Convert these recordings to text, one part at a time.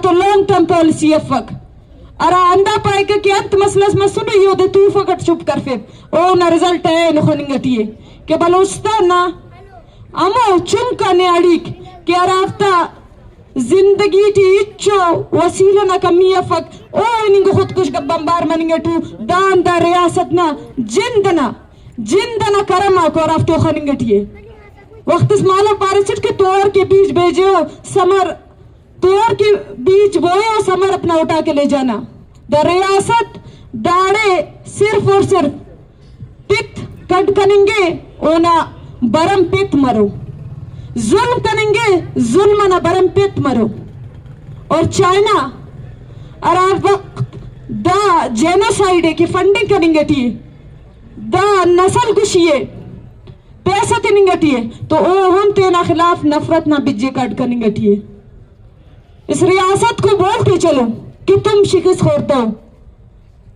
तो long term policy fuck अंदा पाए कि अंत मसलस मसुन यो दे तू फकट चुप कर फिर ओ ना रिजल्ट है नखनिंगटिए के बलूचिस्तान ना अमो चुमका ने अड़ीक के अराफ्ता जिंदगी टी इच्छो वसीला ना कमी फक ओ इनिंग खुद कुछ बम्बार मनिंगे टू दान दा रियासत ना जिंदना करमा को राफ्तो खनिंगटिए वक्त इस मालो पारिचिट के तोर के बीच भेजो समर तोर के बीच बोयो समर अपना उठा के ले जाना द रियासत दाड़े सिर्फ और सिर्फ पित कट करेंगे ओना बरम पित मरो जुल्म करेंगे जुल्म ना बरम पित मरो और चाइना अराब वक्त दा जेनोसाइड की फंडिंग करेंगे टी दा नस्ल कुशिए पैसा तिनिंगटिए तो ओ हम तेना खिलाफ नफरत ना बिज्जे काट करेंगे इस रियासत को बोलते चलो कि तुम शिकस्त खोरते हो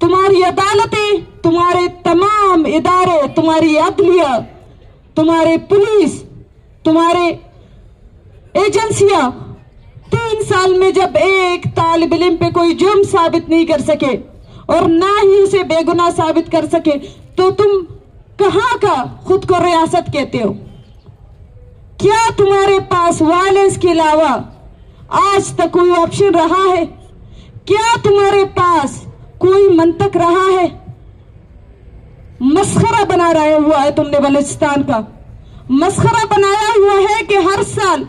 तुम्हारी अदालतें तुम्हारे तमाम इदारे तुम्हारी अदलिया तुम्हारे पुलिस तुम्हारे एजेंसियां 3 साल में जब एक तालिब इल्म पे कोई जुर्म साबित नहीं कर सके और ना ही उसे बेगुनाह साबित कर सके तो तुम कहां का खुद को रियासत कहते हो? क्या तुम्हारे पास वायलेंस के अलावा आज तक कोई ऑप्शन रहा है? क्या तुम्हारे पास कोई मंतक रहा है? मस्खरा बना रहा हुआ है तुमने बलूचिस्तान का, मस्खरा बनाया हुआ है कि हर साल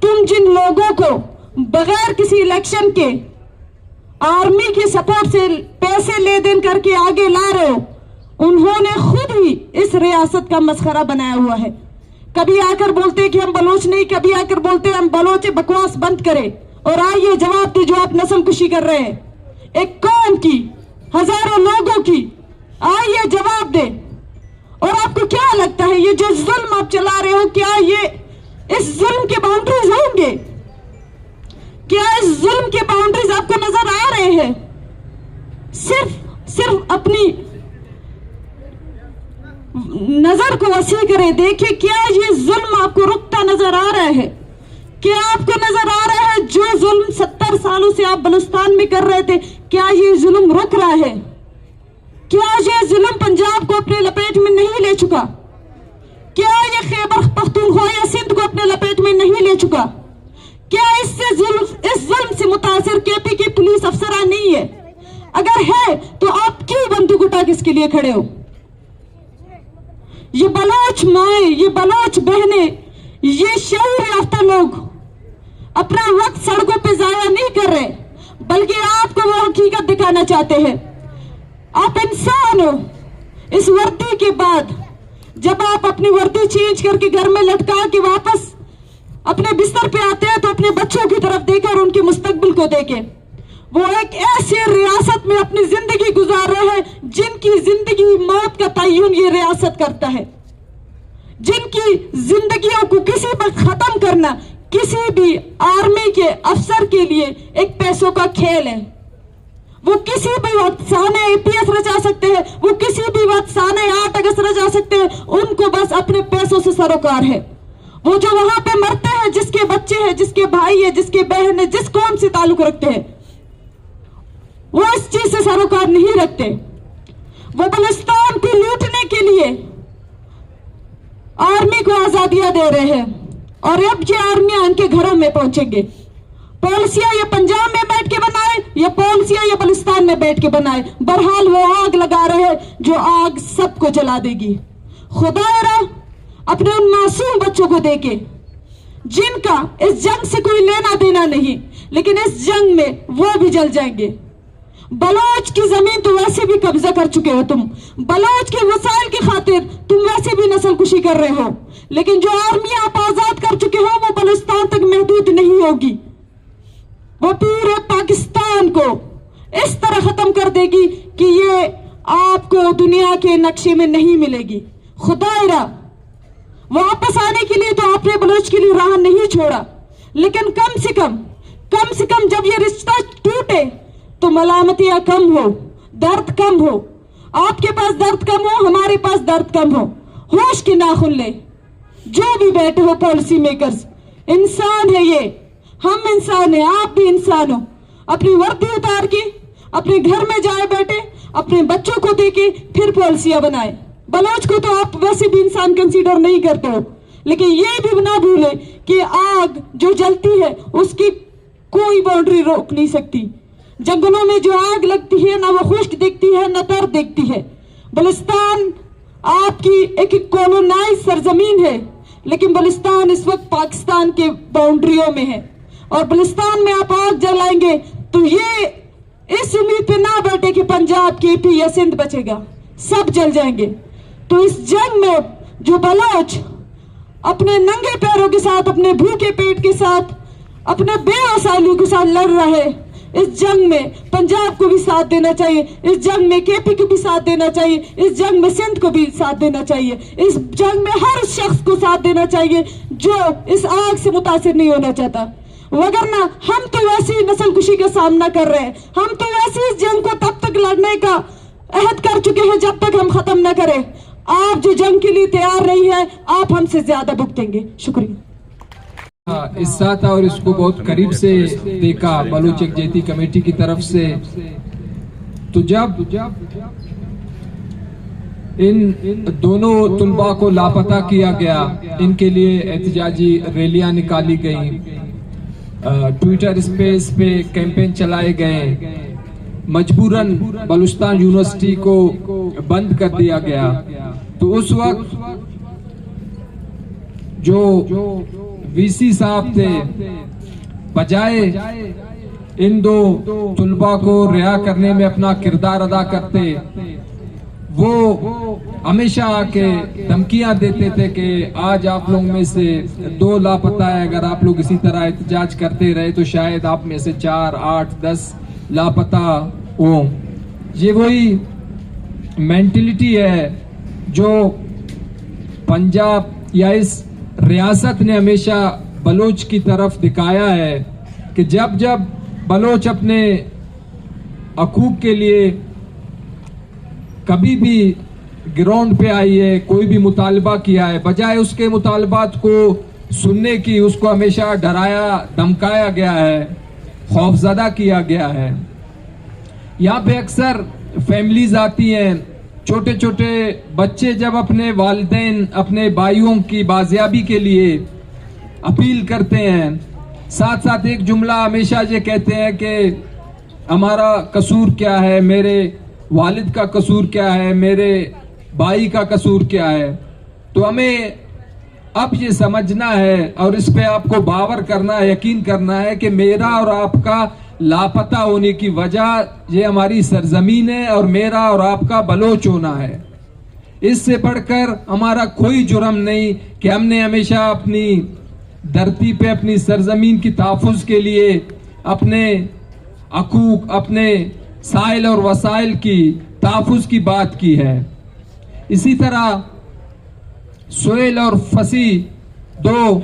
तुम जिन लोगों को बगैर किसी इलेक्शन के आर्मी के सपोर्ट से पैसे ले देन करके आगे ला रहे हो, उन्होंने खुद ही इस रियासत का मस्खरा बनाया हुआ है। कभी आकर बोलते हैं कि हम बलोच नहीं, कभी आकर बोलते हैं हम बलोच, बकवास बंद करें और आइए जवाब दे जो आप नस्ल कुशी कर रहे हैं एक कौम की, हजारों लोगों की, आइए जवाब दे। और आपको क्या लगता है ये जो जुल्म आप चला रहे हो, क्या ये इस जुल्म के बाउंड्रीज होंगे? क्या इस जुल्म के बाउंड्रीज आपको नजर आ रहे हैं? सिर्फ अपनी नजर को वसी करें, देखिए क्या ये जुल्म आपको रुकता नजर आ रहा है? क्या आपको नजर आ रहा है जो जुल्म 70 सालों से आप बलूचिस्तान में कर रहे थे, क्या ये जुल्म रुक रहा है? क्या ये जुल्म पंजाब को अपने लपेट में नहीं ले चुका? क्या ये खैबर पख्तूनख्वा या सिंध को अपने लपेट में नहीं ले चुका? क्या इस जुल्म से मुतासिर केपी की पुलिस अफसरा नहीं है? अगर है तो आप क्यों बंदूक उठा किसके लिए खड़े हो? ये बलोच माए, ये बलोच बहने, ये शऊर याफ्ता लोग अपना वक्त सड़कों पे जाया नहीं कर रहे, बल्कि आपको वो हकीकत दिखाना चाहते हैं। आप इंसान हो। इस वर्दी के बाद जब आप अपनी वर्दी चेंज करके घर में लटका के वापस अपने बिस्तर पे आते हैं तो अपने बच्चों की तरफ देखें और उनके मुस्तकबिल को देखें। वो एक ऐसी रियासत में अपनी जिंदगी गुजार रहे हैं जिनकी जिंदगी मौत का तयन ये रियासत करता है, जिनकी जिंदगियों को किसी पर खत्म करना किसी भी आर्मी के अफसर के लिए एक पैसों का खेल है। वो किसी भी वक्त साने APS रचा सकते हैं, वो किसी भी वक्त साने 8 अगस्त रचा सकते हैं, उनको बस अपने पैसों से सरोकार है। वो जो वहां पे मरते हैं, जिसके बच्चे हैं, जिसके भाई है, जिसके बहन है, जिस कौम से ताल्लुक रखते हैं, वो इस चीज से सरोकार नहीं रखते। वो बलूचिस्तान को लूटने के लिए आर्मी को आजादियां दे रहे हैं और अब ये आर्मियां इनके घरों में पहुंचेंगे। पॉलिसियां ये पंजाब में बैठ के बनाए या पॉलिसियां ये बलूचिस्तान में बैठ के बनाए, बहरहाल वो आग लगा रहे हैं जो आग सबको जला देगी। खुदारा अपने उन मासूम बच्चों को देके जिनका इस जंग से कोई लेना देना नहीं, लेकिन इस जंग में वो भी जल जाएंगे। बलोच की जमीन तो वैसे भी कब्जा कर चुके हो तुम, बलोच के वसाइल की खातिर तुम वैसे भी नस्ल कुशी कर रहे हो, लेकिन जो आर्मी आप आजाद कर चुके हो वो बलूचिस्तान तक महदूद नहीं होगी। वो पूरे पाकिस्तान को इस तरह खत्म कर देगी कि ये आपको दुनिया के नक्शे में नहीं मिलेगी। खुदायरा वापस आने के लिए तो आपने बलोच के लिए राह नहीं छोड़ा, लेकिन कम से कम जब ये रिश्ता टूटे तो मलामतियां कम हो, दर्द कम हो। आपके पास दर्द कम हो, हमारे पास दर्द कम हो। होश के नाखुन ले जो भी बैठे हो पॉलिसी मेकर्स, इंसान है ये, हम इंसान हैं, आप भी इंसान हो। अपनी वर्दी उतार के अपने घर में जाए बैठे, अपने बच्चों को देके फिर पॉलिसियां बनाए। बलोच को तो आप वैसे भी इंसान कंसीडर नहीं करते हो, लेकिन ये भी ना भूले कि आग जो जलती है उसकी कोई बाउंड्री रोक नहीं सकती। जंगलों में जो आग लगती है ना वो खुश्क दिखती है ना दर्द दिखती है। बलुचिस्तान आपकी एक कॉलोनाइज सरजमीन है, लेकिन बलुचिस्तान इस वक्त पाकिस्तान के बाउंड्रियों में है। और बलुचिस्तान में आप आग जलाएंगे तो ये इस उम्मीद पे ना बैठे कि पंजाब, केपी या सिंध बचेगा, सब जल जाएंगे। तो इस जंग में जो बलोच अपने नंगे पैरों के साथ, अपने भूखे पेट के साथ, अपने बेवसाइलों के साथ लड़ रहे, इस जंग में पंजाब को भी साथ देना चाहिए, इस जंग में केपी को भी साथ देना चाहिए, इस जंग में सिंध को भी साथ देना चाहिए, इस जंग में हर शख्स को साथ देना चाहिए जो इस आग से मुतासिर नहीं होना चाहता। वगरना हम तो वैसे ही नस्लकुशी का सामना कर रहे हैं, हम तो वैसे इस जंग को तब तक लड़ने का अहद कर चुके हैं जब तक हम खत्म न करें। आप जो जंग के लिए तैयार नहीं है, आप हमसे ज्यादा भुगतेंगे। शुक्रिया। इस साथ और इसको बहुत करीब से देखा बलूच यकजहती कमेटी की तरफ से। तो जब इन दोनों तुलबा को लापता किया गया, इनके लिए एहतजाजी रैलियां निकाली गई, ट्विटर स्पेस पे कैंपेन चलाए गए, मजबूरन बलूचिस्तान यूनिवर्सिटी को बंद कर दिया गया। तो उस वक्त जो वीसी साहब थे, बजाय इन दो तुलबा को रिहा करने में अपना किरदार अदा करते, वो हमेशा आके धमकियां देते थे कि आज आप लोग में से 2 लापता है, अगर आप लोग इसी तरह एहतजाज करते रहे तो शायद आप में से 4, 8, 10 लापता हो। ये वही मेंटलिटी है जो पंजाब या इस रियासत ने हमेशा बलोच की तरफ दिखाया है कि जब जब बलोच अपने हकूक के लिए कभी भी ग्राउंड पे आई है, कोई भी मुतालबा किया है, बजाय उसके मुतालबात को सुनने की उसको हमेशा डराया धमकाया गया है, खौफजदा किया गया है। यहाँ पे अक्सर फैमिलीज आती हैं, छोटे छोटे बच्चे जब अपने वालिदैन, अपने भाइयों की बाजियाबी के लिए अपील करते हैं, साथ साथ एक जुमला हमेशा ये कहते हैं कि हमारा कसूर क्या है, मेरे वालिद का कसूर क्या है, मेरे भाई का कसूर क्या है। तो हमें अब ये समझना है और इस पे आपको बावर करना है, यकीन करना है कि मेरा और आपका लापता होने की वजह ये हमारी सरजमीन है और मेरा और आपका बलोच होना है। इससे बढ़कर हमारा कोई जुर्म नहीं कि हमने हमेशा अपनी धरती पे, अपनी सरजमीन की तहफ़्फ़ुज़ के लिए अपने हकूक, अपने साइल और वसाइल की तहफ़्फ़ुज़ की बात की है। इसी तरह सोहेल और फसी 2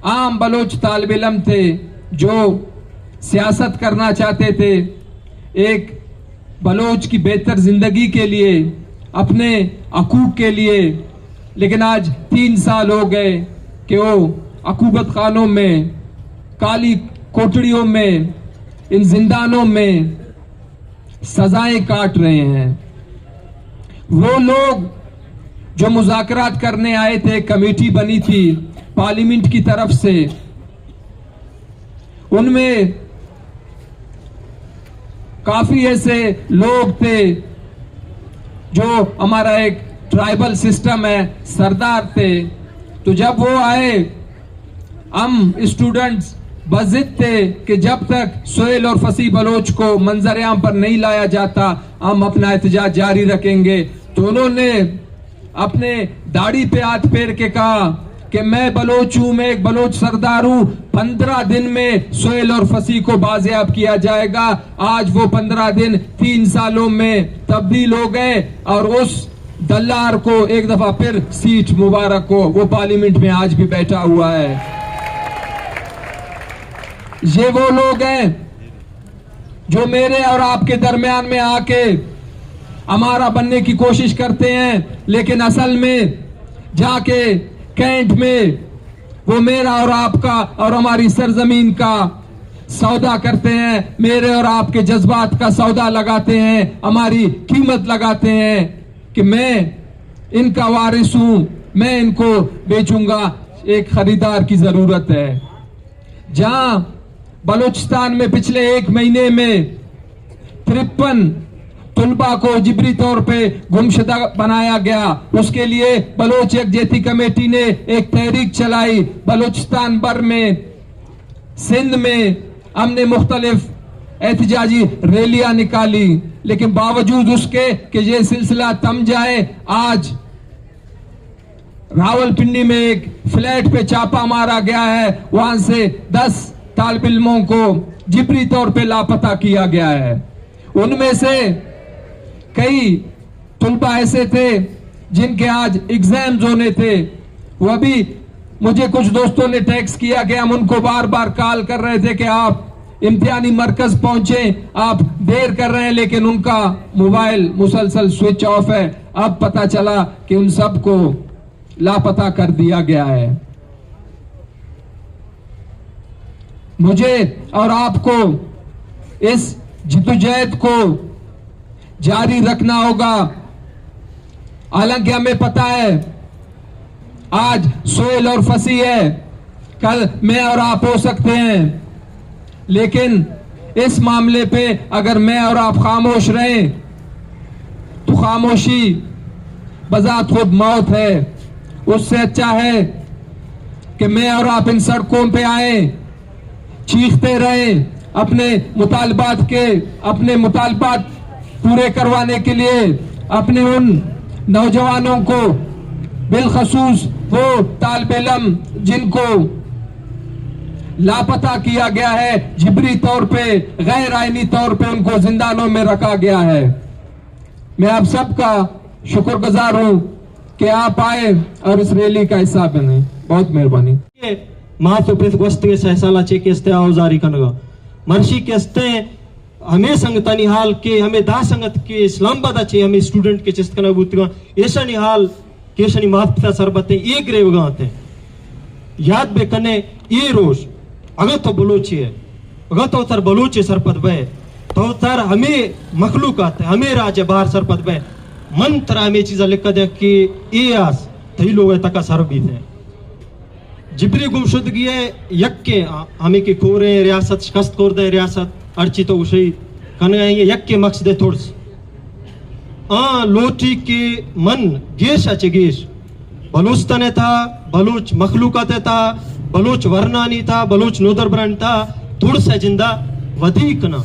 आम बलोच तालिब इल्म थे जो सियासत करना चाहते थे, एक बलोच की बेहतर जिंदगी के लिए, अपने हकूक के लिए। लेकिन आज 3 साल हो गए कि वो अकूबत खानों में, काली कोठड़ियों में, इन जिंदानों में सजाएं काट रहे हैं। वो लोग जो मुज़ाकरात करने आए थे, कमेटी बनी थी पार्लियामेंट की तरफ से, उनमें काफी ऐसे लोग थे जो हमारा एक ट्राइबल सिस्टम है, सरदार थे। तो जब वो आए, हम स्टूडेंट्स बज़िद थे कि जब तक सोहेल और फसी बलोच को मंजर-ए-आम पर नहीं लाया जाता, हम अपना एहतजाज जारी रखेंगे। तो उन्होंने अपने दाढ़ी पे हाथ फेर के कहा कि मैं बलोच हूं, मैं एक बलोच सरदार हूं, 15 दिन में सोहेल और फसी को बाजियाब किया जाएगा। आज वो 15 दिन 3 सालों में तब्दील हो गए और उस दल्लार को एक दफा फिर सीट मुबारक हो, वो पार्लियामेंट में आज भी बैठा हुआ है। ये वो लोग हैं जो मेरे और आपके दरमियान में आके हमारा बनने की कोशिश करते हैं, लेकिन असल में जाके कैंट में वो मेरा और आपका और हमारी सरजमीन का सौदा करते हैं, मेरे और आपके जज्बात का सौदा लगाते हैं, हमारी कीमत लगाते हैं कि मैं इनका वारिस हूं, मैं इनको बेचूंगा। एक खरीदार की जरूरत है। जहां बलूचिस्तान में पिछले 1 महीने में 53 तुलबा को जिबरी तौर पे गुमशुदा बनाया गया, उसके लिए बलोच यकजहती कमेटी ने एक तहरीक चलाई। बलूचिस्तान भर में, सिंध में हमने मुख्तलिफ एहतजाजी रैलियां निकाली, लेकिन बावजूद उसके कि ये सिलसिला थम जाए, आज रावलपिंडी में एक फ्लैट पे छापा मारा गया है। वहां से 10 तालिब इल्मों को जिबरी तौर पे लापता किया गया है। उनमें से कई तुलबा ऐसे थे जिनके आज एग्जाम्स होने थे। वह भी मुझे कुछ दोस्तों ने टेक्स्ट किया कि हम उनको बार बार कॉल कर रहे थे कि आप इम्तिहानी मरकज पहुंचे, आप देर कर रहे हैं, लेकिन उनका मोबाइल मुसलसल स्विच ऑफ है। अब पता चला कि उन सबको लापता कर दिया गया है। मुझे और आपको इस जिद्दोजहद को जारी रखना होगा। हालांकि हमें पता है आज सोहेल और फसी है, कल मैं और आप हो सकते हैं, लेकिन इस मामले पे अगर मैं और आप खामोश रहें तो खामोशी बजात खुद मौत है। उससे अच्छा है कि मैं और आप इन सड़कों पे आए, चीखते रहें, अपने मुतालबात पूरे करवाने के लिए, अपने उन नौजवानों को, बिलखसूस वो तालिब इल्म जिनको लापता किया गया है, जिबरी तौर पे, गैर आईनी तौर पे उनको जिंदानों में रखा गया है। मैं आप सबका शुक्रगुजार हूं कि आप आए और इस रैली का हिस्सा बने। बहुत मेहरबानी। माफिस गोस्ते सहसाला चे केस्ते औजारी कनगा मर्शी केस्ते हमें संगता निहाल के हमें दा संगत के इस्लामाबाद चे हमें स्टूडेंट के चिस्त कना बुतगा ऐसा निहाल केशनी माफिस सरबते एक रेवगा आते याद बे कने ये रोज अगर तो बलोची है, अगर तो तर बलोची सरपत बे तो तर हमें मखलूकात है, हमें राज बाहर सरपत बे मन तरह हमें चीज़ा लिख दे कि ये आस थी लोग तक सरबी थे जिबरी गुमशुदगी है यक्के हमें के कोरे रियासत शिकस्त कोर दे रियासत अर्ची तो उसे कने ये यक्के मकसद थोड़स लोटी के मन गेश अच्छे गेश बलूचिस्तान था, बलूच मखलूकात था, बलूच वर्नानी था, बलूच नोदर ब्रांड था, थोड़ सा जिंदा वधिक ना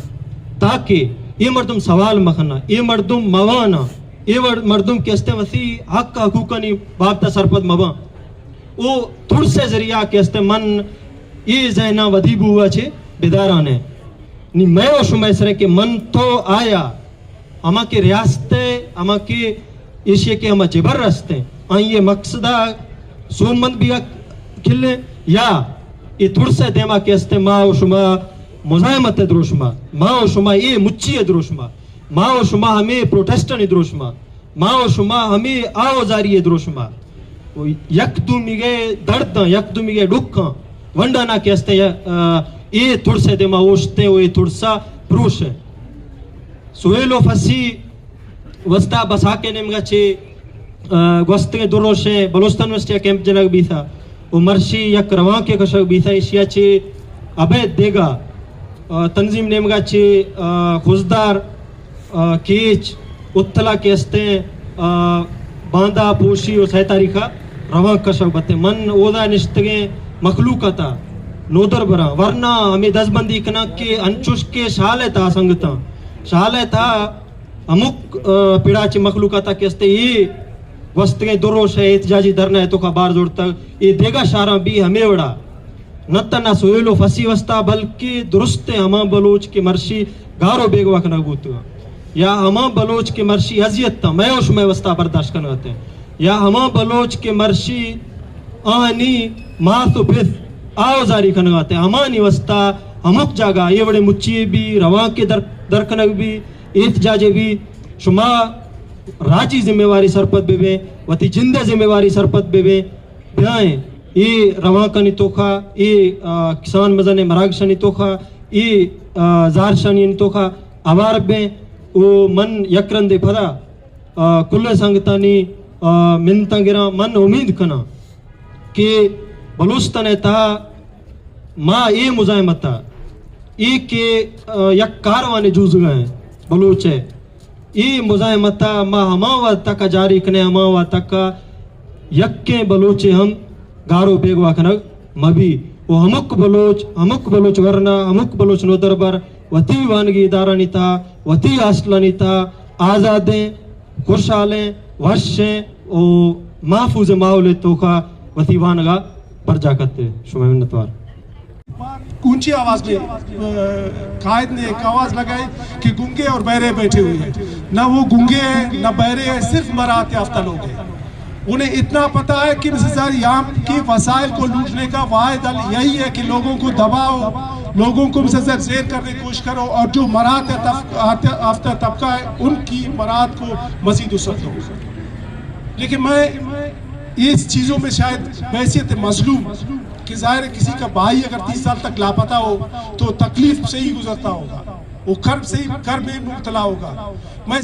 ताकि ये मर्दुम सवाल मखना, ये मर्दुम मवाना, ये मर्दुम केस्ते वसी हक हकूकनी बाबता सरपत मवा वो थोड़ से जरिया केस्ते मन ये जहना वधी बुआ छे बेदारा ने नी मैं और शुमैसरे के मन तो आया अमा के रियासते अमा के एशिया के अमा जिबर रस्ते ये मकसदा सोमंद भी खिले या ये थोड़ से देमा केस्ते माँ और शुमा मुजाहिमत द्रोशमा माँ और शुमा ये मुच्ची द्रोशमा माँ और शुमा हमें प्रोटेस्टन द्रोशमा माँ और शुमा हमें आओजारी द्रोशमा यकदुमिगे दर्द यकदुमिगे दुख वंडाना केस्ते ये थोड़ से देमा ओशते वो ये थोड़ सा प्रूश है सोहेलो फसी वस्ता बसाके नेमगा चे गोस्ते दुरोशे बलूचिस्तान में कैंप जनक भी था वो मर्शी यक रवां के कशक भी था एशिया चे अबैद देगा तंजीम नेमगा चे खुजदार केच उत्तला केस्ते बांदा पोशी और सह तारीखा रवां कशक बते मन ओदा निश्तगे मखलूका था नोदर बरा वरना हमें 10 बंदी कना के अंचुश के शाले था संगता शाले था अमुक पिड़ाची मखलूका था केस्ते ये वस्तगे दुरोश है एहतजाजी धरना है तो का बार जोड़ तक ये देगा शारा भी हमें वड़ा नतना सोहेलो फसी वस्ता बल्कि दुरुस्ते हमा बलोच के मर्शी गारो बेगवा कना गुतवा या हमा बलोच के मर्शी अजियत था मैं उस में वस्ता बर्दाश्त करना होते या हमा बलोच के मर्शी आनी मातु फिर आओजारी खनगाते हमानी वस्ता हमक जागा ये बड़े मुच्चिए भी रवा के दरखनक भी एहतजाजे भी शुमा राजी जिम्मेवारी सरपत बेबे वती जिंदे जिम्मेवारी सरपत बेबे ब्याएं ये रवा कनी तोखा ये किसान मजने मराग शनी तोखा ये जार शनी तोखा आवार बे वो मन यक्रन दे फदा कुल्ले संगतानी मिनतंगिरा मन उम्मीद कना कि बलूचिस्तान ता माँ ये मुजाहिमता ये के यक कारवाने जूझ गए बलूच है ये मुजाहिमता माँ हमावा तक जारी कने हमावा तक यक्के बलूचे हम गारो बेगवा खनग मबी वो हमक बलोच वरना हमक बलोच नोदरबर वती वानगी दारानिता वती आसलानिता आज़ादें खुशहालें वर्षें ओ महफूज माहौल तोखा वती वानगा बरजा करते शुमाइनतवार ऊंची आवाज में कायद ने एक आवाज लगाई कि गूंगे और बहरे बैठे हुए हैं। ना वो गूंगे हैं ना बहरे हैं, सिर्फ मराहत याफ्ता लोग हैं। उन्हें इतना पता है कि यहाँ की वसाइल को लूटने का वाहिद हल यही है कि लोगों को दबाओ, लोगों को जेर करने की कोशिश करो और जो मराहत याफ्ता तबका है उनकी मराहत को मजीद वसअत दो। लेकिन मैं इस चीज़ों में शायद बैसियत मजलूम कि जाहिर है किसी का भाई अगर 30 साल तक लापता हो तो तकलीफ से ही गुजरता होगा, वो कर्ब से ही कर्ब में मुब्तला होगा। मैं